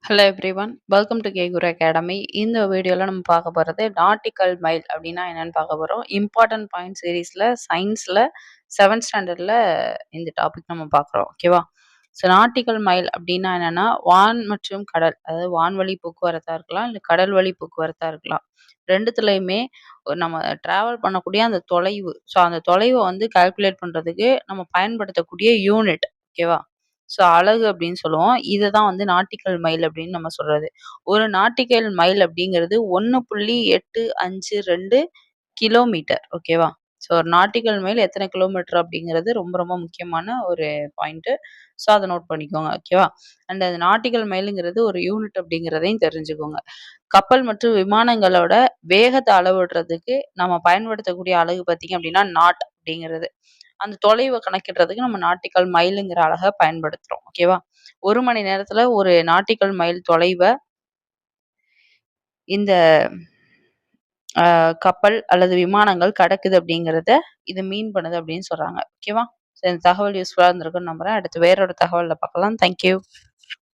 Hello everyone, welcome to K Guru academy. இந்த வீடியோவில் நம்ம பார்க்க போகிறது நாட்டிக்கல் மைல் அப்படின்னா என்னன்னு பார்க்க போகிறோம். இம்பார்ட்டன்ட் பாயிண்ட் சீரீஸில் சயின்ஸில் 7th ஸ்டாண்டர்டில் இந்த டாபிக் நம்ம பார்க்குறோம். ஓகேவா? ஸோ நாட்டிக்கல் மைல் அப்படின்னா என்னென்னா வான் மற்றும் கடல், அதாவது வான்வழி போக்குவரத்தாக இருக்கலாம், இல்லை கடல் வழி போக்குவரத்தாக இருக்கலாம். ரெண்டுத்துலேயுமே நம்ம ட்ராவல் பண்ணக்கூடிய அந்த தொலைவு, ஸோ அந்த தொலைவை வந்து கால்குலேட் பண்ணுறதுக்கு நம்ம பயன்படுத்தக்கூடிய யூனிட். ஓகேவா? ஸோ அலகு அப்படின்னு சொல்லுவோம். இதுதான் வந்து நாட்டிக்கல் மைல் அப்படின்னு நம்ம சொல்றது. ஒரு நாட்டிக்கல் மைல் அப்படிங்கிறது 1.852 கிலோமீட்டர். ஓகேவா? ஸோ ஒரு நாட்டிக்கல் மைல் எத்தனை கிலோமீட்டர் அப்படிங்கிறது ரொம்ப ரொம்ப முக்கியமான ஒரு பாயிண்ட்டு. ஸோ அதை நோட் பண்ணிக்கோங்க. ஓகேவா? அண்ட் அது நாட்டிக்கல் மைலுங்கிறது ஒரு யூனிட் அப்படிங்கிறதையும் தெரிஞ்சுக்கோங்க. கப்பல் மற்றும் விமானங்களோட வேகத்தை அளவிடுறதுக்கு நம்ம பயன்படுத்தக்கூடிய அலகு பார்த்தீங்க அப்படின்னா நாட் அப்படிங்கிறது. அந்த தொலைவை கணக்கிடுறதுக்கு நம்ம நாட்டிக்கல் மைலுங்கிற அலகை பயன்படுத்துறோம். ஓகேவா? 1 மணி நேரத்துல ஒரு நாட்டிக்கல் மைல் தொலைவ இந்த கப்பல் அல்லது விமானங்கள் கடக்குது அப்படிங்கிறத இது மீன் பண்ணுது அப்படின்னு சொல்றாங்க. ஓகேவா? ஸோ இந்த தகவல் யூஸ்ஃபுல்லா இருந்திருக்கும்னு நம்புறேன். அடுத்து வேற ஒரு தகவல்ல பார்க்கலாம். Thank you.